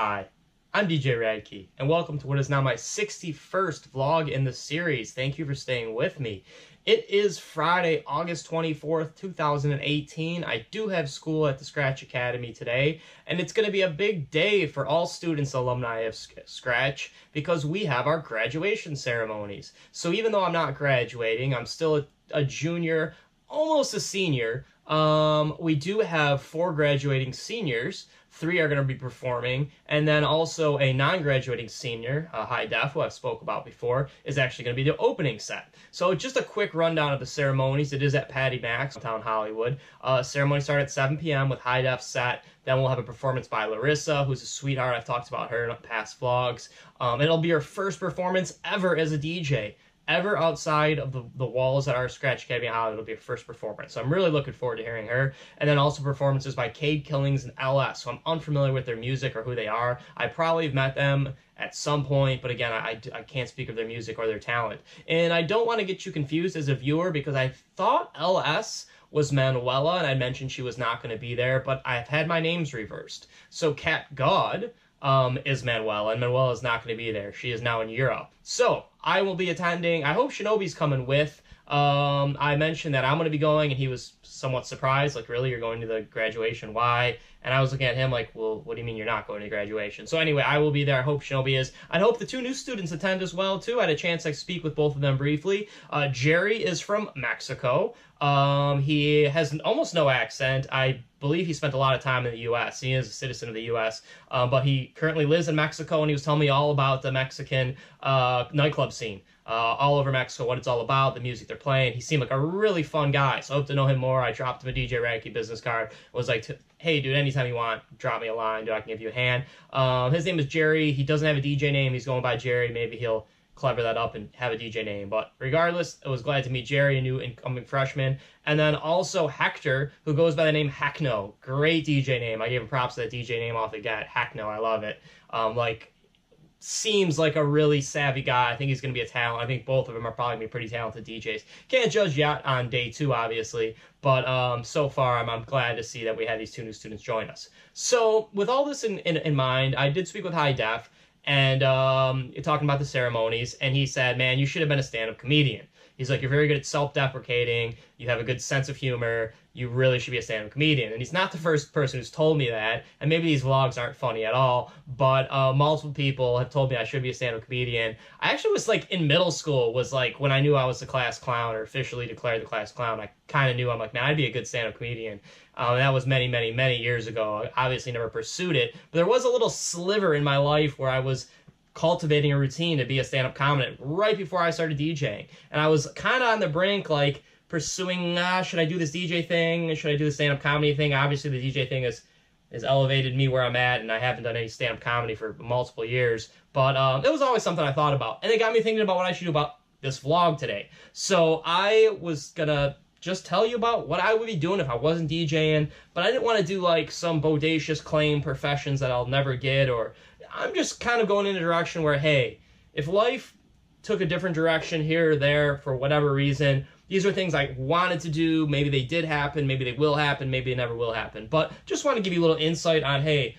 Hi, I'm DJ Rad Key, and welcome to what is now my 61st vlog in the series. Thank you for staying with me. It is Friday, August 24th, 2018. I do have school at the Scratch Academy today, and it's going to be a big day for all students, alumni of Scratch, because we have our graduation ceremonies. So even though I'm not graduating, I'm still a junior, almost a senior. We do have 4 graduating seniors. 3 are going to be performing, and then also a non-graduating senior, High Def, who I've spoke about before, is actually going to be the opening set. So just a quick rundown of the ceremonies. It is at Patty Mac's, downtown Hollywood. Ceremony started at 7 p.m. with High Def set. Then we'll have a performance by Larissa, who's a sweetheart. I've talked about her in past vlogs. It'll be her first performance ever as a DJ. Ever outside of the walls at our Scratch Academy Hollywood. It'll be her first performance. So I'm really looking forward to hearing her. And then also performances by Cade Killings and LS. So I'm unfamiliar with their music or who they are. I probably have met them at some point, but again, I can't speak of their music or their talent. And I don't want to get you confused as a viewer because I thought LS was Manuela, and I mentioned she was not going to be there, but I've had my names reversed. So Cat God is Manuela, and Manuela is not going to be there. She is now in Europe. So I will be attending. I hope Shinobi's coming with. I mentioned that I'm going to be going, and he was somewhat surprised, like, really, you're going to the graduation? Why? And I was looking at him like, well, what do you mean you're not going to graduation? So anyway, I will be there. I hope Shinobi is. I hope the 2 new students attend as well, too. I had a chance to speak with both of them briefly. Jerry is from Mexico. He has almost no accent. I believe he spent a lot of time in the U.S. He is a citizen of the U.S., but he currently lives in Mexico, and he was telling me all about the Mexican nightclub scene. All over Mexico, what it's all about, the music they're playing. He seemed like a really fun guy, so I hope to know him more. I dropped him a DJ Rad Key business card. Was like, hey, dude, anytime you want, drop me a line, dude, I can give you a hand. His name is Jerry. He doesn't have a DJ name. He's going by Jerry. Maybe he'll clever that up and have a DJ name. But regardless, I was glad to meet Jerry, a new incoming freshman. And then also Hector, who goes by the name Hackno. Great DJ name. I gave him props to that DJ name off the bat. Hackno, I love it. Seems like a really savvy guy. I think he's going to be a talent. I think both of them are probably going to be pretty talented DJs. Can't judge yet on day 2, obviously, but so far I'm glad to see that we had these 2 new students join us. So with all this in mind, I did speak with High Def, and talking about the ceremonies, and he said, man, you should have been a stand-up comedian. He's like, you're very good at self-deprecating, you have a good sense of humor, you really should be a stand-up comedian. And he's not the first person who's told me that, and maybe these vlogs aren't funny at all, but multiple people have told me I should be a stand-up comedian. I actually was like, in middle school, was like, when I knew I was the class clown, or officially declared the class clown, I kind of knew, I'm like, man, I'd be a good stand-up comedian. That was many, many, many years ago. I obviously never pursued it, but there was a little sliver in my life where I was cultivating a routine to be a stand-up comedian right before I started DJing. And I was kind of on the brink, like, pursuing, should I do this DJ thing? Should I do the stand-up comedy thing? Obviously, the DJ thing has elevated me where I'm at, and I haven't done any stand-up comedy for multiple years. But it was always something I thought about. And it got me thinking about what I should do about this vlog today. So I was going to just tell you about what I would be doing if I wasn't DJing, but I didn't want to do like some bodacious claim professions that I'll never get, or I'm just kind of going in a direction where, hey, if life took a different direction here or there for whatever reason, these are things I wanted to do. Maybe they did happen, maybe they will happen, maybe they never will happen. But just want to give you a little insight on, hey,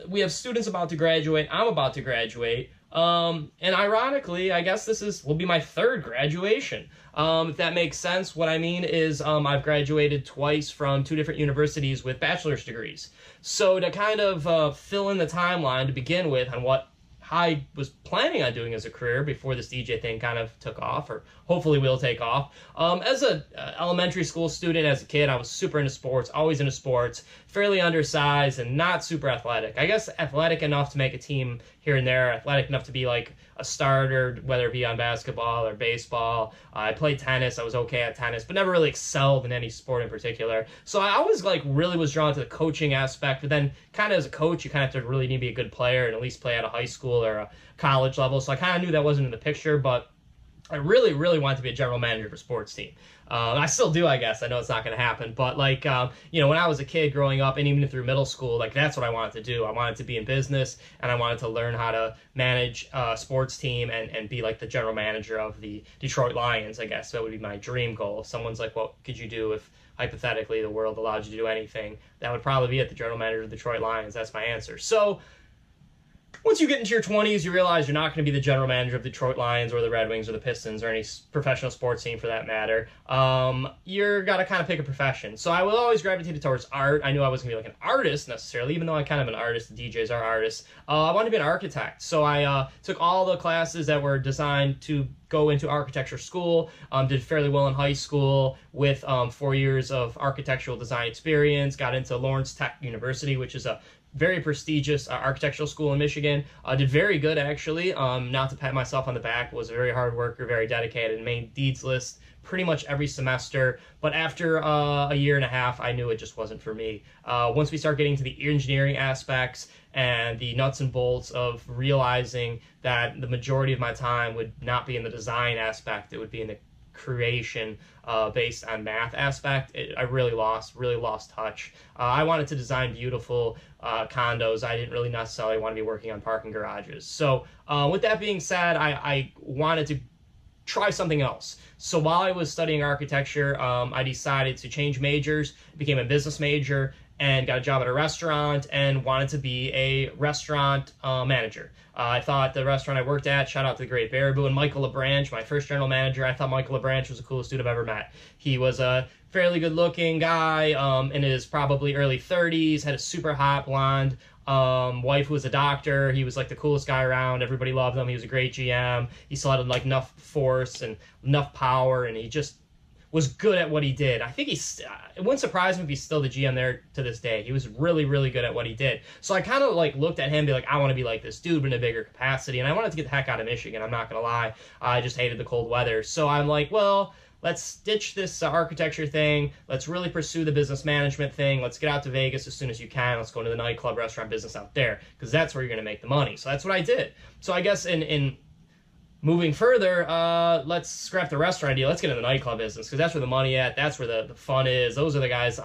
we have students about to graduate, I'm about to graduate, and ironically, I guess will be my 3rd graduation. If that makes sense, what I mean is I've graduated twice from 2 different universities with bachelor's degrees. So to kind of fill in the timeline to begin with on what I was planning on doing as a career before this DJ thing kind of took off, or hopefully will take off. As an elementary school student, as a kid, I was super into sports, always into sports, fairly undersized and not super athletic. I guess athletic enough to make a team here and there, athletic enough to be like a starter, whether it be on basketball or baseball. I played tennis, I was okay at tennis, but never really excelled in any sport in particular. So I always like really was drawn to the coaching aspect, but then kind of as a coach, you kind of have to really need to be a good player and at least play at a high school or a college level. So I kind of knew that wasn't in the picture, but I really, really wanted to be a general manager of a sports team. I still do, I guess. I know it's not going to happen. But, like, when I was a kid growing up and even through middle school, like, that's what I wanted to do. I wanted to be in business, and I wanted to learn how to manage a sports team and be, like, the general manager of the Detroit Lions, I guess. That would be my dream goal. If someone's like, what could you do if, hypothetically, the world allowed you to do anything? That would probably be at the general manager of the Detroit Lions. That's my answer. So once you get into your 20s, you realize you're not going to be the general manager of the Detroit Lions or the Red Wings or the Pistons or any professional sports team for that matter. You're got to kind of pick a profession. So I will always gravitate towards art. I knew I wasn't going to be like an artist necessarily, even though I kind of am an artist. The DJs are artists. I wanted to be an architect. So I took all the classes that were designed to go into architecture school, did fairly well in high school with 4 years of architectural design experience, got into Lawrence Tech University, which is a very prestigious architectural school in Michigan. Did very good, actually. Not to pat myself on the back, was a very hard worker, very dedicated, and made deeds list pretty much every semester. But after a year and a half, I knew it just wasn't for me. Once we start getting to the engineering aspects and the nuts and bolts of realizing that the majority of my time would not be in the design aspect, it would be in the creation based on math aspect, I really lost touch. I wanted to design beautiful condos. I didn't really necessarily want to be working on parking garages. So with that being said, I wanted to try something else. So while I was studying architecture, I decided to change majors, became a business major, and got a job at a restaurant and wanted to be a restaurant manager. I thought the restaurant I worked at, shout out to the great Baraboo and Michael LeBranch, my first general manager, I thought Michael LeBranch was the coolest dude I've ever met. He was a fairly good looking guy in his probably early 30s, had a super hot blonde wife who was a doctor. He was like the coolest guy around. Everybody loved him. He was a great GM. He still had like enough force and enough power, and he just was good at what he did. I think it wouldn't surprise me if he's still the GM there to this day. He was really, really good at what he did. So I kind of like looked at him and be like, I want to be like this dude, but in a bigger capacity. And I wanted to get the heck out of Michigan. I'm not going to lie. I just hated the cold weather. So I'm like, well, let's ditch this architecture thing. Let's really pursue the business management thing. Let's get out to Vegas as soon as you can. Let's go into the nightclub restaurant business out there, because that's where you're going to make the money. So that's what I did. So I guess in moving further, let's scrap the restaurant idea. Let's get into the nightclub business, because that's where the money at. That's where the fun is. Those are the guys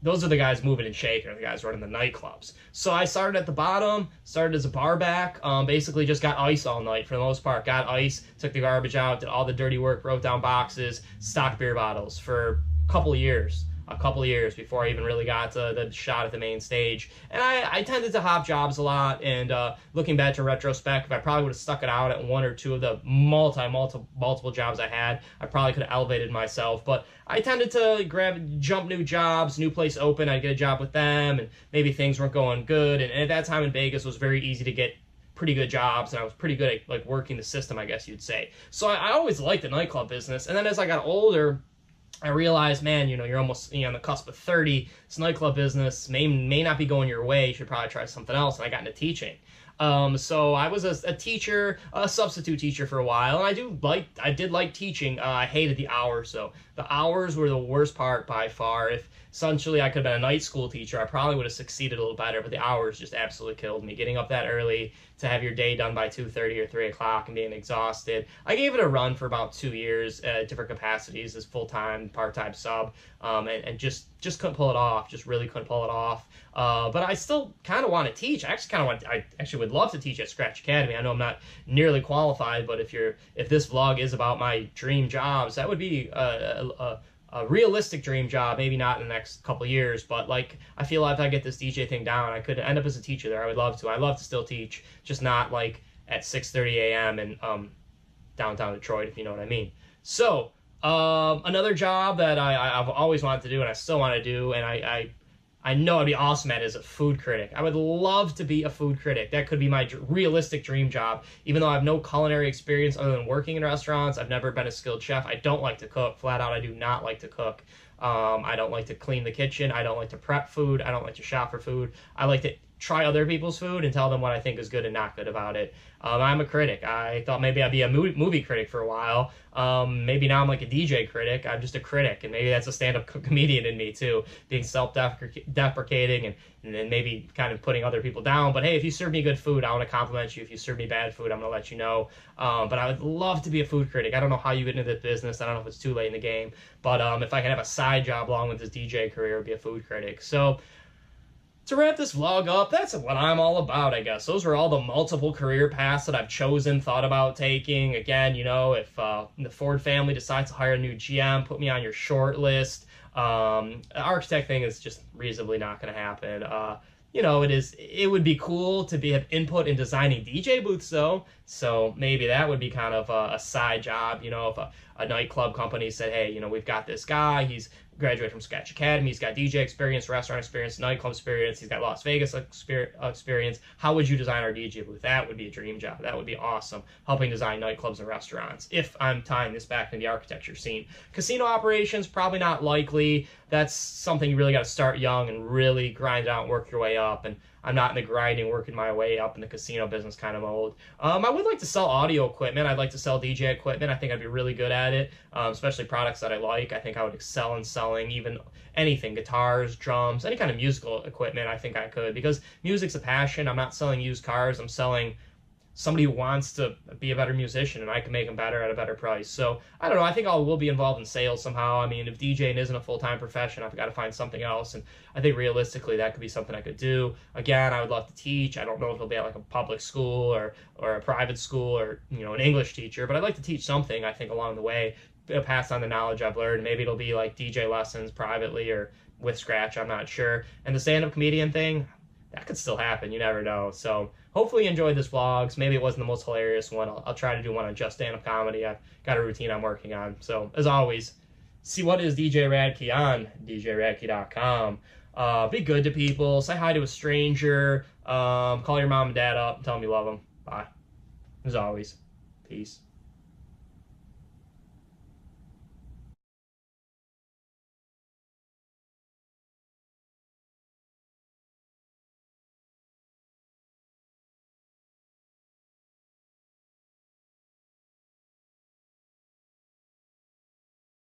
those are the guys moving and shaking, the guys running the nightclubs. So I started at the bottom, started as a bar back, basically just got ice all night for the most part. Got ice, took the garbage out, did all the dirty work, wrote down boxes, stocked beer bottles for a couple of years before I even really got to the shot at the main stage. And I tended to hop jobs a lot, and looking back to retrospect, if I probably would have stuck it out at one or two of the multiple jobs I had, I probably could have elevated myself. But I tended to jump new jobs, new place open, I'd get a job with them, and maybe things weren't going good. And at that time in Vegas, it was very easy to get pretty good jobs, and I was pretty good at like working the system, I guess you'd say. So I always liked the nightclub business. And then as I got older, I realized, man, you're almost on the cusp of 30. This nightclub business may not be going your way. You should probably try something else. And I got into teaching. So I was a teacher, a substitute teacher for a while, and I did like teaching. I hated the hours, though. The hours were the worst part by far. If essentially I could have been a night school teacher, I probably would have succeeded a little better, but the hours just absolutely killed me. Getting up that early to have your day done by 2:30 or 3 o'clock and being exhausted. I gave it a run for about 2 years at different capacities as full-time, part-time sub, and just couldn't pull it off, just really couldn't pull it off. But I still kind of want to teach. I actually would love to teach at Scratch Academy. I know I'm not nearly qualified, but if this vlog is about my dream jobs, that would be a realistic dream job, maybe not in the next couple of years, but like I feel like if I get this DJ thing down, I could end up as a teacher there. I would love to. I love to still teach, just not like at 6:30 a.m. in downtown Detroit, if you know what I mean. So another job that I've always wanted to do, and I still want to do, and I know I'd be awesome at, is a food critic. I would love to be a food critic. That could be my realistic dream job. Even though I have no culinary experience other than working in restaurants, I've never been a skilled chef. I don't like to cook. Flat out, I do not like to cook. I don't like to clean the kitchen. I don't like to prep food. I don't like to shop for food. I like to try other people's food and tell them what I think is good and not good about it. I'm a critic. I thought maybe I'd be a movie critic for a while. Maybe now I'm like a DJ critic. I'm just a critic, and maybe that's a stand-up comedian in me too, being self-deprecating and then maybe kind of putting other people down. But hey, if you serve me good food, I want to compliment you. If you serve me bad food, I'm going to let you know. But I would love to be a food critic. I don't know how you get into this business. I don't know if it's too late in the game. But if I can have a side job along with this DJ career, it would be a food critic. So to wrap this vlog up, that's what I'm all about, I guess. Those were all the multiple career paths that I've chosen, thought about taking. Again, if the Ford family decides to hire a new GM, put me on your short list. The architect thing is just reasonably not going to happen. it would be cool to have input in designing DJ booths though. So maybe that would be kind of a side job, if a nightclub company said, hey, we've got this guy, he's graduated from Sketch Academy, he's got DJ experience, restaurant experience, nightclub experience, he's got Las Vegas experience. How would you design our DJ booth? That would be a dream job. That would be awesome, helping design nightclubs and restaurants, if I'm tying this back into the architecture scene. Casino operations, probably not likely. That's something you really got to start young and really grind it out and work your way up. And I'm not in the grinding, working my way up in the casino business kind of mode. I would like to sell audio equipment. I'd like to sell DJ equipment. I think I'd be really good at it, especially products that I like. I think I would excel in selling even anything, guitars, drums, any kind of musical equipment. I think I could, because music's a passion. I'm not selling used cars. I'm selling somebody who wants to be a better musician, and I can make them better at a better price. So I don't know. I think I will be involved in sales somehow. I mean, if DJing isn't a full-time profession, I've got to find something else. And I think realistically that could be something I could do. Again, I would love to teach. I don't know if it'll be at like a public school or a private school or, an English teacher, but I'd like to teach something, I think, along the way, pass on the knowledge I've learned. Maybe it'll be like DJ lessons privately or with Scratch. I'm not sure. And the stand-up comedian thing, that could still happen. You never know. So hopefully you enjoyed this vlogs. Maybe it wasn't the most hilarious one. I'll try to do one on just stand-up comedy. I've got a routine I'm working on. So as always, see what is DJ Rad Key on djradkey.com. Be good to people. Say hi to a stranger. Call your mom and dad up and tell them you love them. Bye. As always, peace.